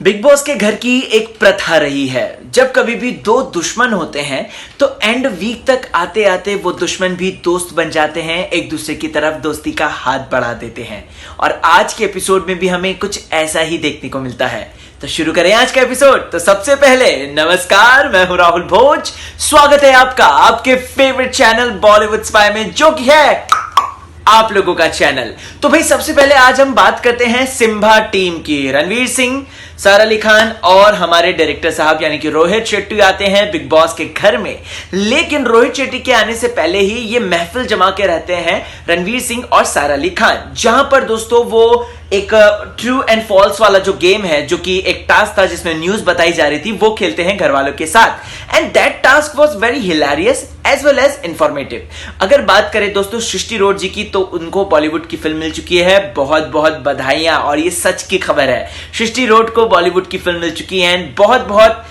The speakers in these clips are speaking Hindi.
बिग बॉस के घर की एक प्रथा रही है। जब कभी भी दो दुश्मन होते हैं तो एंड वीक तक आते आते वो दुश्मन भी दोस्त बन जाते हैं, एक दूसरे की तरफ दोस्ती का हाथ बढ़ा देते हैं। और आज के एपिसोड में भी हमें कुछ ऐसा ही देखने को मिलता है। तो शुरू करें आज का एपिसोड। तो सबसे पहले नमस्कार, मैं हूं राहुल भोज। स्वागत है आपका आपके फेवरेट चैनल बॉलीवुड स्पाई में, जो कि है आप लोगों का चैनल। तो भाई सबसे पहले आज हम बात करते हैं सिम्बा टीम की। रणवीर सिंह, सारा अली खान और हमारे डायरेक्टर साहब यानी कि रोहित शेट्टी आते हैं बिग बॉस के घर में। लेकिन रोहित शेट्टी के आने से पहले ही ये महफिल जमा के रहते हैं रणवीर सिंह और सारा अली खान, जहां पर दोस्तों वो एक ट्रू एंड फॉल्स वाला जो गेम है, जो कि एक टास्क था जिसमें न्यूज बताई जा रही थी, वो खेलते हैं घर वालों के साथ। And that task was very hilarious as well as informative. अगर बात करें दोस्तों सृष्टि रोड जी की, तो उनको बॉलीवुड की फिल्म मिल चुकी है। बहुत बहुत बधाइयां, और ये सच की खबर है। सृष्टि रोड को बॉलीवुड की फिल्म मिल चुकी है। एंड बहुत बहुत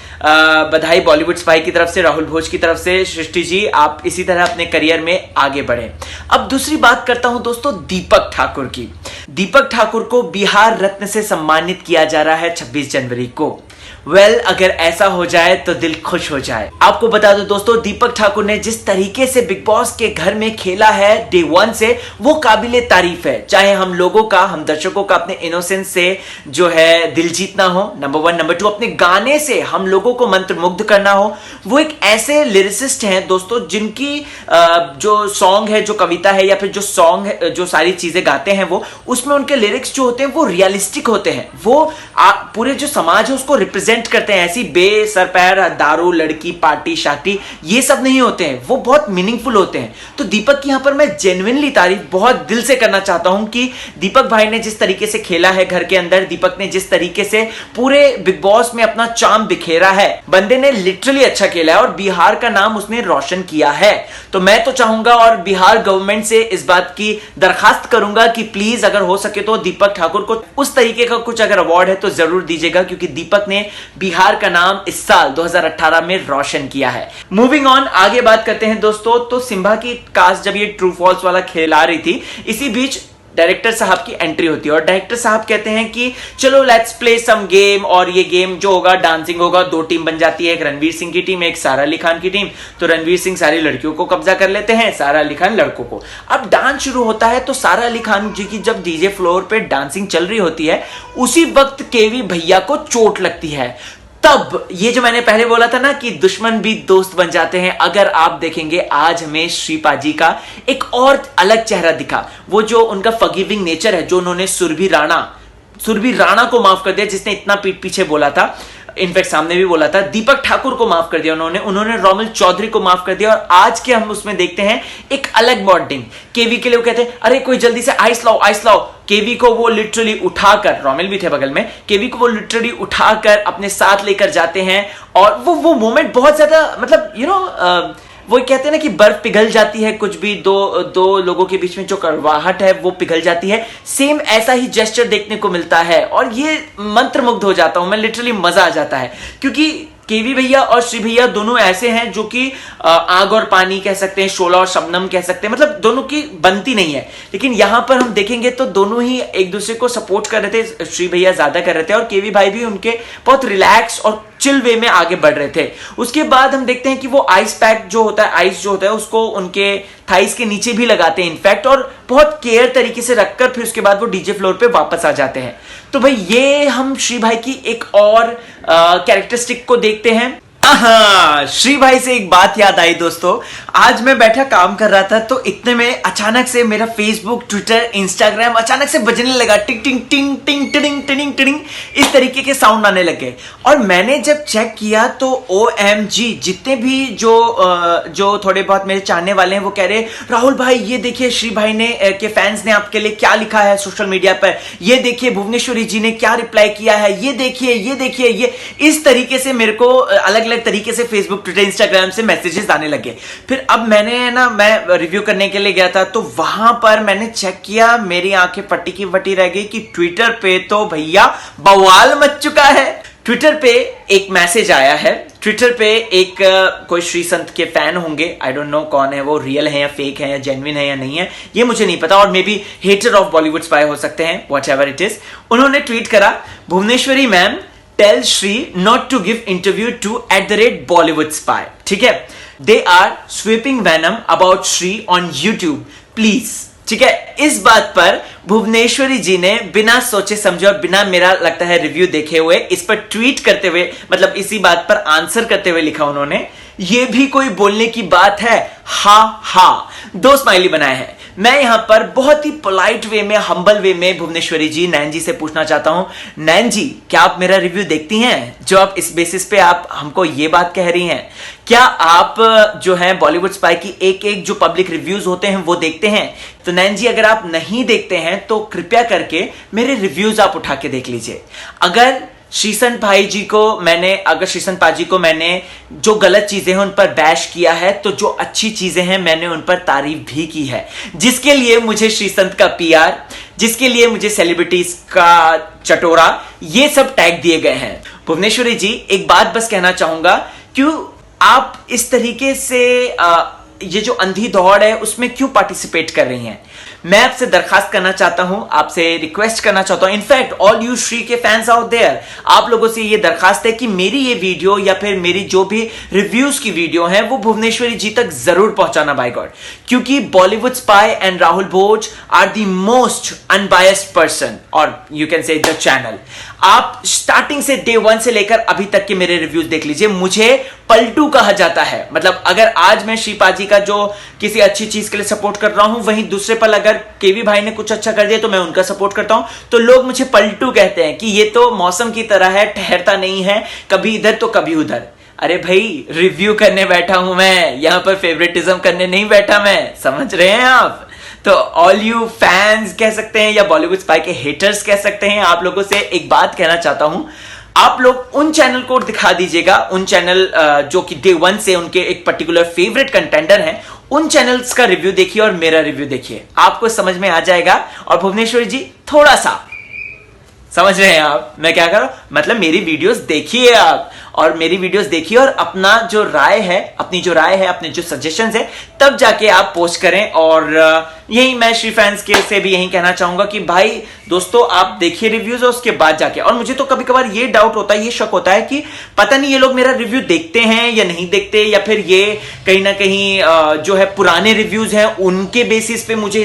बधाई बॉलीवुड स्पाई की तरफ से, राहुल भोज की तरफ से। सृष्टि जी, आप इसी तरह अपने करियर में आगे बढ़ें। अब दूसरी बात करता हूं दोस्तों दीपक ठाकुर की। दीपक ठाकुर को बिहार रत्न से सम्मानित किया जा रहा है 26 जनवरी को। अगर ऐसा हो जाए तो दिल खुश हो जाए। आपको बता दो दोस्तों, दीपक ठाकुर ने जिस तरीके से बिग बॉस के घर में खेला है डे वन से, वो काबिले तारीफ है। चाहे हम लोगों का, हम दर्शकों का अपने इनोसेंस से जो है दिल जीतना हो, नंबर वन। नंबर टू, अपने गाने से हम लोगों को मंत्रमुग्ध करना हो। वो एक ऐसे लिरिसिस्ट हैं दोस्तों, जिनकी जो सॉन्ग है, जो कविता है, या फिर जो सॉन्ग है, जो सारी चीजें गाते हैं वो, उसमें उनके लिरिक्स जो होते हैं वो रियलिस्टिक होते हैं। वो पूरे जो समाज है उसको रिप्रेजेंट करते हैं। ऐसी बेसर पैर दारू, लड़की, पार्टी शार्टी, ये सब नहीं होते हैं। वो बहुत मीनिंगफुल होते हैं। तो दीपक की यहां पर मैं जेन्युइनली तारीफ बहुत दिल से करना चाहता हूं कि दीपक भाई ने जिस तरीके से खेला है घर के अंदर, दीपक ने जिस तरीके से पूरे बिग बॉस में अपना चार्म बिखेरा है, बंदे ने लिटरली अच्छा खेला है और बिहार का नाम उसने रोशन किया है। तो मैं तो चाहूंगा और बिहार गवर्नमेंट से इस बात की दरखास्त करूंगा कि प्लीज अगर हो सके तो दीपक ठाकुर को उस तरीके का कुछ अगर अवार्ड है तो जरूर दीजिएगा, क्योंकि दीपक ने बिहार का नाम इस साल 2018 में रोशन किया है। मूविंग ऑन, आगे बात करते हैं दोस्तों। तो सिम्बा की कास्ट जब ये ट्रू फॉल्स वाला खेल आ रही थी, इसी बीच डायरेक्टर साहब की एंट्री होती है और डायरेक्टर साहब कहते हैं कि चलो लेट्स प्ले सम गेम। और ये गेम जो होगा डांसिंग होगा। दो टीम बन जाती है, एक रणवीर सिंह की टीम, एक सारा अली खान की टीम। तो रणवीर सिंह सारी लड़कियों को कब्जा कर लेते हैं, सारा अली खान लड़कों को। अब डांस शुरू होता है तो सारा अली खान जी की जब डीजे फ्लोर पे डांसिंग चल रही होती है, उसी वक्त केवी भैया को चोट लगती है। तब ये जो मैंने पहले बोला था ना कि दुश्मन भी दोस्त बन जाते हैं, अगर आप देखेंगे आज हमें श्रीपाजी का एक और अलग चेहरा दिखा। वो जो उनका फॉरगिविंग नेचर है, जो उन्होंने सुरभि राणा को माफ कर दिया, जिसने इतना पीठ पीछे बोला था, इनफैक्ट सामने भी बोला था। दीपक ठाकुर को माफ कर दिया उन्होंने रोमिल चौधरी को माफ कर दिया। और आज के हम उसमें देखते हैं एक अलग बॉन्डिंग। केवी के लिए वो कहते हैं अरे कोई जल्दी से आइस लाओ। केवी को वो लिटरली उठाकर, रोमिल भी थे बगल में, केवी को वो लिटरली उठाकर अपने साथ लेकर जाते हैं। और वो मोमेंट बहुत ज्यादा, मतलब वो कहते हैं ना कि बर्फ पिघल जाती है, कुछ भी दो लोगों के बीच में जो कड़वाहट है वो पिघल जाती है। सेम ऐसा ही जेस्चर देखने को मिलता है और ये मंत्रमुग्ध हो जाता हूं मैं, लिटरली मजा आ जाता है। क्योंकि केवी भैया और श्री भैया दोनों ऐसे हैं जो कि आग और पानी कह सकते हैं, शोला और शबनम कह सकते हैं, मतलब दोनों की बनती नहीं है। लेकिन यहां पर हम देखेंगे तो दोनों ही एक दूसरे को सपोर्ट कर रहे थे। श्री भैया ज्यादा कर रहे थे और केवी भाई भी उनके बहुत रिलैक्स और चिल वे में आगे बढ़ रहे थे। उसके बाद हम देखते हैं कि वो आइस पैक जो होता है, आइस जो होता है, उसको उनके थाइस के नीचे भी लगाते हैं इनफैक्ट, और बहुत केयर तरीके से रखकर फिर उसके बाद वो डीजे फ्लोर पे वापस आ जाते हैं। तो भाई ये हम श्री भाई की एक और कैरेक्टरिस्टिक को देखते हैं। हाँ, श्री भाई से एक बात याद आई दोस्तों। आज मैं बैठा काम कर रहा था तो इतने में अचानक से मेरा फेसबुक, ट्विटर, इंस्टाग्राम अचानक से बजने लगा। टिंग टिंग टिंग टिंग टिंग टिंग टिंग, इस तरीके के साउंड आने लगे। और मैंने जब चेक किया तो OMG, जितने भी जो थोड़े बहुत मेरे चाहने वाले हैं वो कह रहे राहुल भाई ये देखिए श्री भाई ने के फैंस ने आपके लिए क्या लिखा है सोशल मीडिया पर, ये देखिए भुवनेश्वरी जी ने क्या रिप्लाई किया है, ये देखिए ये इस तरीके से मेरे को अलग अलग तरीके से फेसबुक, ट्विटर, इंस्टाग्राम से मैसेजेस आने लगे। फिर अब मैं रिव्यू करने के लिए गया था तो वहां पर मैंने चेक किया, मेरी आंखें फटी की फटी रह गई कि ट्विटर पे तो भैया बवाल मच चुका है। ट्विटर पे एक मैसेज आया है। ट्विटर पे एक कोई श्री संत के फैन होंगे, आई डोंट नो कौन है वो, रियल है या फेक है या जेन्युइन है या नहीं है, ये मुझे नहीं पता, और maybe hater of Bollywood Spy हो सकते हैं, व्हाटएवर इट इज। उन्होंने ट्वीट करा, Bhuvaneshwari ma'am tell Shri not to give interview to @Bollywood Spy। ठीक है, they are sweeping venom about Shri on YouTube please. ठीक है, इस बात पर भुवनेश्वरी जी ने बिना सोचे समझे और बिना मेरा लगता है रिव्यू देखे हुए इस पर ट्वीट करते हुए, मतलब इसी बात पर आंसर करते हुए लिखा उन्होंने, ये भी कोई बोलने की बात है, हा हा, 2 स्माइली बनाए हैं। मैं यहां पर बहुत ही पोलाइट वे में, हम्बल वे में भुवनेश्वरी जी, नैन जी से पूछना चाहता हूं, नैन जी क्या आप मेरा रिव्यू देखती हैं, जो आप इस बेसिस पे आप हमको ये बात कह रही हैं? क्या आप जो है बॉलीवुड स्पाई की एक एक जो पब्लिक रिव्यूज होते हैं वो देखते हैं? तो नैन जी अगर आप नहीं देखते हैं तो कृपया करके मेरे रिव्यूज आप उठा के देख लीजिए। अगर श्रीसंत पाजी को मैंने जो गलत चीजें हैं उन पर बैश किया है, तो जो अच्छी चीजें हैं मैंने उन पर तारीफ भी की है, जिसके लिए मुझे श्रीसंत का PR, जिसके लिए मुझे सेलिब्रिटीज का चटोरा, ये सब टैग दिए गए हैं। भुवनेश्वरी जी एक बात बस कहना चाहूंगा, क्यों आप इस तरीके से ये जो अंधी दौड़ है उसमें क्यों पार्टिसिपेट कर रही हैं? मैं आपसे दरखास्त करना चाहता हूं, आपसे रिक्वेस्ट करना चाहता हूं, इनफैक्ट ऑल यू श्री के फैंस आउट देयर, आप लोगों से ये दरखास्त है कि मेरी ये वीडियो या फिर मेरी जो भी रिव्यूज की वीडियो है वो भुवनेश्वरी जी तक जरूर पहुंचाना बाय गॉड, क्योंकि Bollywood spy and Rahul Bhoj are the most unbiased person, और you can say the channel. आप स्टार्टिंग से डे 1 से लेकर अभी तक के मेरे रिव्यूज देख लीजिए, मुझे पलटू कहा जाता है। मतलब अगर आज मैं श्रीपाजी का जो किसी अच्छी चीज के लिए सपोर्ट कर रहा हूं, वहीं दूसरे पल अगर केवी भाई ने कुछ अच्छा कर दिया तो मैं उनका सपोर्ट करता हूं, तो लोग मुझे पलटू कहते हैं कि ये तो मौसम की तरह है, ठहरता नहीं है, कभी इधर तो कभी उधर। अरे भाई, रिव्यू करने बैठा हूं मैं, यहां पर फेवरेटिज्म करने नहीं बैठा मैं, समझ रहे हैं आप? तो ऑल यू फैंस कह सकते हैं या बॉलीवुड स्पाई के हेटर्स कह सकते हैं, आप लोगों से एक बात कहना चाहता हूं, आप लोग उन चैनल को दिखा दीजिएगा, उन चैनल जो कि डे 1 से उनके एक पर्टिकुलर फेवरेट कंटेंडर हैं, उन चैनल्स का रिव्यू देखिए और मेरा रिव्यू देखिए, आपको समझ में आ जाएगा। और भुवनेश्वरी जी थोड़ा सा समझ रहे हैं आप मैं क्या कर रहा हूं, मतलब मेरी वीडियोस देखिए आप, और मेरी वीडियोस देखिए और अपना जो राय है, अपनी जो राय है, अपने जो सजेशंस है, तब जाके आप पोस्ट करें। और यही मैं श्री फैंस के से भी यही कहना चाहूंगा कि भाई दोस्तों आप देखिए रिव्यूज और उसके बाद जाके, और मुझे तो कभी कभार ये डाउट होता है, ये शक होता है कि पता नहीं ये लोग मेरा रिव्यू देखते हैं या नहीं देखते, या फिर ये कहीं ना कहीं जो है पुराने रिव्यूज हैं उनके बेसिस पे मुझे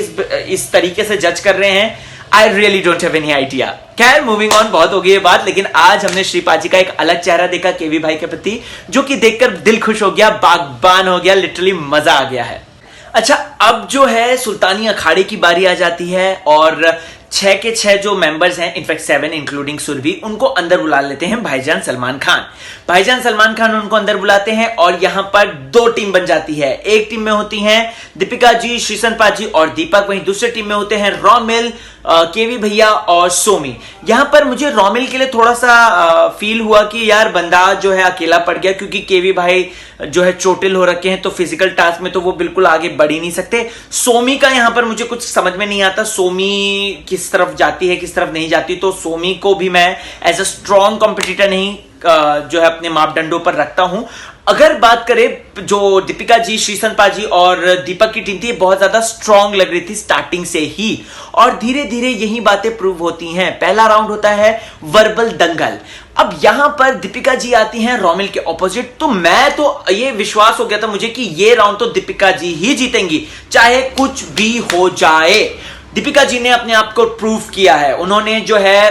इस तरीके से जज कर रहे हैं। I really don't have any idea. खैर मूविंग ऑन, बहुत हो गई ये बात, लेकिन आज हमने श्रीपाजी का एक अलग चेहरा देखा केवी भाई के प्रति, जो कि देखकर दिल खुश हो गया, बागबान हो गया, लिटरली मजा आ गया है। अच्छा, अब जो है सुल्तानी अखाड़े की बारी आ जाती है और 6 के 6 जो मेंबर्स हैं, इनफैक्ट 7 इंक्लूडिंग सुरभि, उनको अंदर बुला लेते हैं भाईजान सलमान खान। भाईजान सलमान खान उनको अंदर बुलाते हैं और यहां पर 2 टीम बन जाती है। एक टीम में होती हैं दीपिका जी, श्रीसंत पाजी और दीपक, वहीं दूसरी टीम में होते हैं रोमिल, केवी भैया और सोमी। यहां पर मुझे रोमिल के लिए थोड़ा सा फील हुआ कि यार बंदा जो है अकेला पड़ गया, क्योंकि केवी भाई जो है चोटिल हो रखे हैं, तो फिजिकल टास्क में तो वो बिल्कुल आगे बढ़ ही नहीं सकते। सोमी का यहां पर मुझे कुछ समझ में नहीं आता, सोमी किस तरफ जाती है किस तरफ नहीं जाती, तो सोमी को भी मैं एज अ स्ट्रॉन्ग कॉम्पिटिटर नहीं जो है अपने मापदंडों पर रखता हूं। अगर बात करें जो दीपिका जी, श्रीसंत पाजी और दीपक की टीम थी, बहुत ज्यादा स्ट्रॉन्ग लग रही थी स्टार्टिंग से ही, और धीरे धीरे यही बातें प्रूव होती हैं। पहला राउंड होता है वर्बल दंगल। अब यहां पर दीपिका जी आती हैं रोमिल के ऑपोजिट, तो मैं तो ये विश्वास हो गया था मुझे कि ये राउंड तो दीपिका जी ही जीतेंगी, चाहे कुछ भी हो जाए। दीपिका जी ने अपने आप को प्रूव किया है, उन्होंने जो है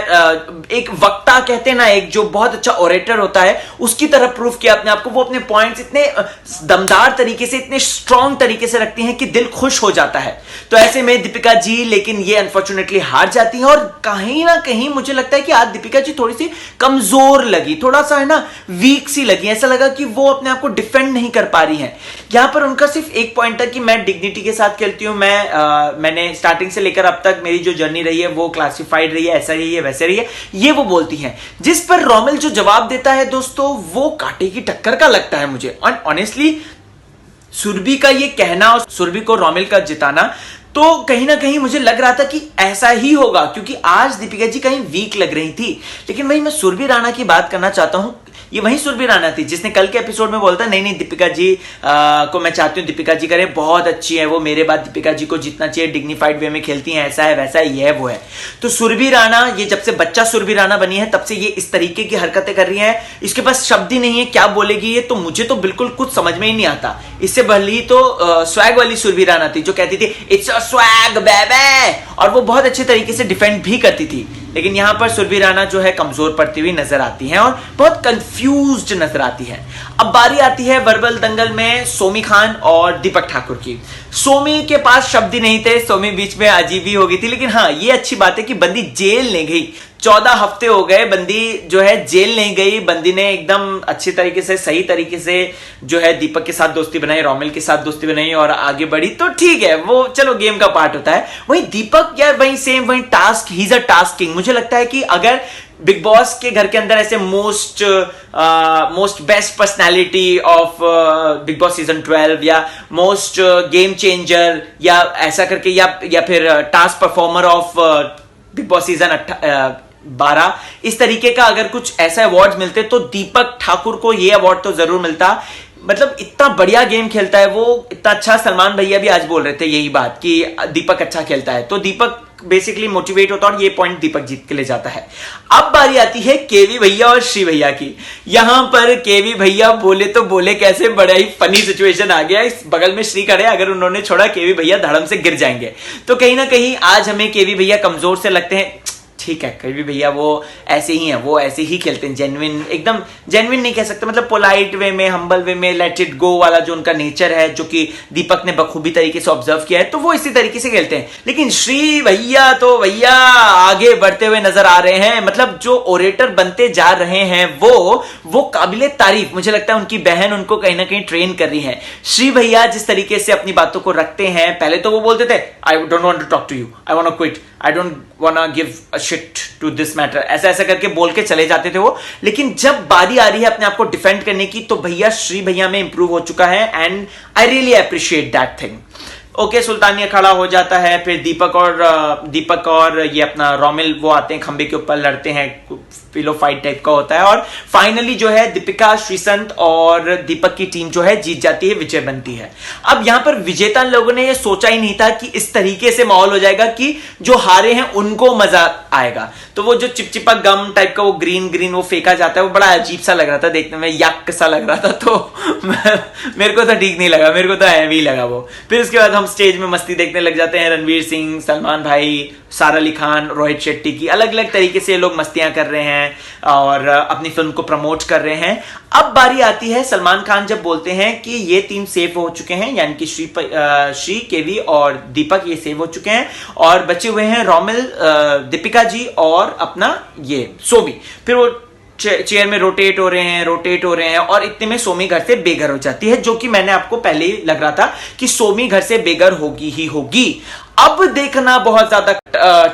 एक वक्ता कहते हैं ना, एक जो बहुत अच्छा ओरेटर होता है, उसकी तरह प्रूव किया अपने आप को। वो अपने पॉइंट्स इतने दमदार तरीके से, इतने स्ट्रॉन्ग तरीके से रखती हैं कि दिल खुश हो जाता है। तो ऐसे में दीपिका जी, लेकिन ये अनफॉर्चुनेटली हार जाती है, और कहीं ना कहीं मुझे लगता है कि आज दीपिका जी थोड़ी सी कमजोर लगी, थोड़ा सा है ना वीक सी लगी, ऐसा लगा कि वो अपने आप को डिफेंड नहीं कर पा रही है। यहां पर उनका सिर्फ एक पॉइंट था कि मैं डिग्निटी के साथ खेलती हूं, मैंने स्टार्टिंग से लेकर अब तक मेरी जो जर्नी रही है वो क्लासिफाइड रही है, ऐसा रही है वैसे रही है, ये वो बोलती हैं। जिस पर रोमिल जो जवाब देता है दोस्तों, वो कांटे की टक्कर का लगता है मुझे। और ऑनेस्टली सुरभि का ये कहना और सुरभि को रोमिल का जिताना, तो कहीं ना कहीं मुझे लग रहा था कि ऐसा ही होगा, क्योंकि आज दीपिका जी कहीं वीक लग रही थी। लेकिन वही मैं सुरभि राणा की बात करना चाहता हूं, ये वही सुरभि राणा थी जिसने कल के एपिसोड में बोलता नहीं नहीं दीपिका जी को मैं चाहती हूँ दीपिका जी करे, बहुत अच्छी है वो, मेरे बाद दीपिका जी को जितना चाहिए डिग्निफाइड वे में खेलती हैं, ऐसा है वैसा है, ये है वो है। तो सुरभि राणा ये जब से बच्चा सुरभि राणा बनी है तब से ये इस तरीके की हरकतें कर रही है, इसके पास शब्द ही नहीं है क्या बोलेगी ये, तो मुझे तो बिल्कुल कुछ समझ में ही नहीं आता। इससे भली तो स्वैग वाली सुरभि राणा थी जो कहती थी इट्स अ स्वैग बेबे, और वो बहुत अच्छे तरीके से डिफेंड भी करती थी। लेकिन यहां पर सुरभि राणा जो है कमजोर पड़ती हुई नजर आती है और बहुत कंफ्यूज्ड नजर आती है। अब बारी आती है वर्बल दंगल में सोमी खान और दीपक ठाकुर की। सोमी के पास शब्द ही नहीं थे, सोमी बीच में अजीब ही हो गई थी, लेकिन हाँ ये अच्छी बात है कि बंदी जेल नहीं गई। 14 हफ्ते हो गए बंदी जो है जेल नहीं गई, बंदी ने एकदम अच्छी तरीके से सही तरीके से जो है दीपक के साथ दोस्ती बनाई, रोमिल के साथ दोस्ती बनाई और आगे बढ़ी, तो ठीक है वो चलो गेम का पार्ट होता है। वहीं दीपक यार वही सेम वही task, he is a task king. मुझे लगता है कि अगर बिग बॉस के घर के अंदर ऐसे most best personality of big boss season 12 या मोस्ट गेम चेंजर या ऐसा करके या फिर task performer of big boss season 12 इस तरीके का अगर कुछ ऐसा अवार्ड मिलते तो दीपक ठाकुर को ये अवार्ड तो जरूर मिलता। मतलब इतना बढ़िया गेम खेलता है वो, इतना अच्छा। सलमान भैया भी आज बोल रहे थे यही बात कि दीपक अच्छा खेलता है, तो दीपक बेसिकली मोटिवेट होता है और ये पॉइंट दीपक जीत के ले जाता है। अब बारी आती है केवी भैया और श्री भैया की। यहां पर केवी भैया बोले तो बोले कैसे, बड़ा ही फनी सिचुएशन आ गया। इस बगल में श्री खड़े, अगर उन्होंने छोड़ा केवी भैया धड़म से गिर जाएंगे। तो कहीं ना कहीं आज हमें केवी भैया कमजोर से लगते हैं। ठीक है केवी भैया वो ऐसे ही हैं, वो ऐसे ही खेलते हैं, जेन्युइन, एकदम जेन्युइन नहीं कह सकते, मतलब पोलाइट वे में, हम्बल वे में, लेट इट गो वाला जो उनका नेचर है, जो कि दीपक ने बखूबी तरीके से ऑब्जर्व किया है, तो वो इसी तरीके से खेलते हैं। लेकिन श्री भैया तो भैया आगे बढ़ते हुए नजर आ रहे हैं, मतलब जो ओरेटर बनते जा रहे हैं वो काबिले तारीफ। मुझे लगता है उनकी बहन उनको कहीं ना कहीं ट्रेन कर रही है। श्री भैया जिस तरीके से अपनी बातों को रखते हैं, पहले तो वो बोलते थे I don't want to talk to you, I want to quit, I don't want to give a shit to this matter, ऐसा ऐसा करके बोल के चले जाते थे वो। लेकिन जब बारी आ रही है अपने आप को डिफेंड करने की तो भैया श्री भैया में इंप्रूव हो चुका है and I really appreciate that thing. Okay Sultania खड़ा हो जाता है, फिर दीपक और ये अपना रोमिल वो आते हैं, खंबे के ऊपर लड़ते हैं, पिलो फाइट टाइप का होता है और फाइनली जो है दीपिका, श्रीसंत और दीपक की टीम जो है जीत जाती है, विजय बनती है। अब यहां पर विजेता लोगों ने ये सोचा ही नहीं था कि इस तरीके से माहौल हो जाएगा कि जो हारे हैं उनको मजा आएगा। तो वो जो चिपचिपा गम टाइप का वो ग्रीन वो फेंका जाता है, वो बड़ा अजीब सा लग रहा था देखने में, यक सा लग रहा था, तो मेरे को तो ठीक नहीं लगा, मेरे को तो हैवी लगा वो। फिर उसके बाद हम स्टेज में मस्ती देखने लग जाते हैं, रणवीर सिंह, सलमान भाई, सारा अली खान, रोहित शेट्टी की अलग अलग तरीके से लोग मस्तियां कर रहे हैं और अपनी फिल्म को प्रमोट कर रहे हैं। अब बारी आती है सलमान खान जब बोलते हैं कि ये टीम सेफ हो चुके हैं, यानी कि श्री, केवी और दीपक ये सेव हो चुके हैं और बचे हुए हैं रोमिल, दीपिका जी और अपना ये सोमी। फिर वो चेयर में रोटेट हो रहे हैं और इतने में सोमी घर से बेघर हो जाती है, जो कि मैंने आपको पहले ही लग रहा था कि सोमी घर से बेघर होगी ही होगी। अब देखना बहुत ज्यादा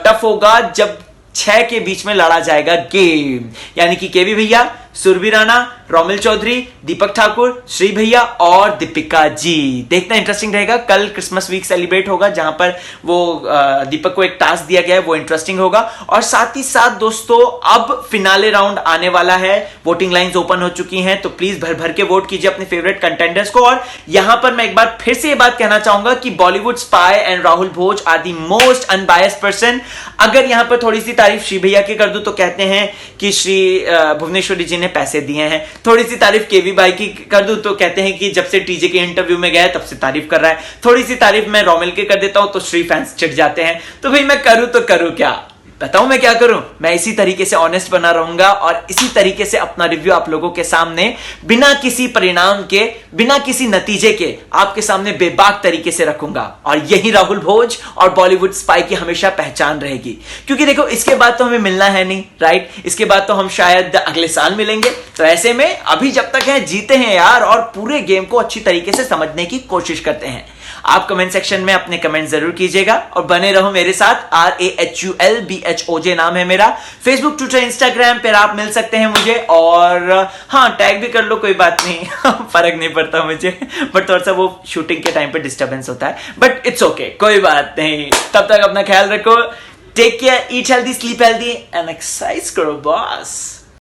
टफ होगा जब 6 के बीच में लड़ा जाएगा गेम, यानी कि केवी भैया, सुरभि राणा, रोमिल चौधरी, दीपक ठाकुर, श्री भैया और दीपिका जी। देखना इंटरेस्टिंग रहेगा। कल क्रिसमस वीक सेलिब्रेट होगा जहां पर वो दीपक को एक टास्क दिया गया है, वो इंटरेस्टिंग होगा। और साथ ही साथ दोस्तों अब फिनाले राउंड आने वाला है, वोटिंग लाइंस ओपन हो चुकी हैं, तो प्लीज भर भर के वोट कीजिए अपने फेवरेट कंटेंडर्स को। और यहां पर मैं एक बार फिर से ये बात कहना चाहूंगा कि Bollywood spy and Rahul Bhoj are the most unbiased person. अगर यहां पर थोड़ी सी तारीफ श्री भैया की कर दूं तो कहते हैं कि श्री भुवनेश्वरी जी ने पैसे दिए हैं, थोड़ी सी तारीफ केवी भाई की कर दूं तो कहते हैं कि जब से टीजे के इंटरव्यू में गया तब से तारीफ कर रहा है, थोड़ी सी तारीफ मैं रोमिल के कर देता हूं तो श्री फैंस चिढ़ जाते हैं। तो भाई मैं करूं तो करूं क्या, बताऊं मैं क्या करूं? मैं इसी तरीके से ऑनेस्ट बना रहूंगा और इसी तरीके से अपना रिव्यू आप लोगों के सामने बिना किसी परिणाम के, बिना किसी नतीजे के आपके सामने बेबाक तरीके से रखूंगा। और यही राहुल भोज और बॉलीवुड स्पाई की हमेशा पहचान रहेगी, क्योंकि देखो इसके बाद तो हमें मिलना है नहीं, राइट? इसके बाद तो हम शायद अगले साल मिलेंगे। तो ऐसे में अभी जब तक है जीते हैं यार, और पूरे गेम को अच्छी तरीके से समझने की कोशिश करते हैं। आप कमेंट सेक्शन में अपने कमेंट जरूर कीजिएगा और बने रहो मेरे साथ। RAHULBHOJ नाम है मेरा। फेसबुक, ट्विटर, इंस्टाग्राम पर आप मिल सकते हैं मुझे, और हाँ टैग भी कर लो, कोई बात नहीं फर्क नहीं पड़ता मुझे, बट थोड़ा सा वो शूटिंग के टाइम पे डिस्टर्बेंस होता है, बट इट्स ओके, कोई बात नहीं। तब तक अपना ख्याल रखो, take care, eat healthy, sleep healthy and exercise करो बॉस।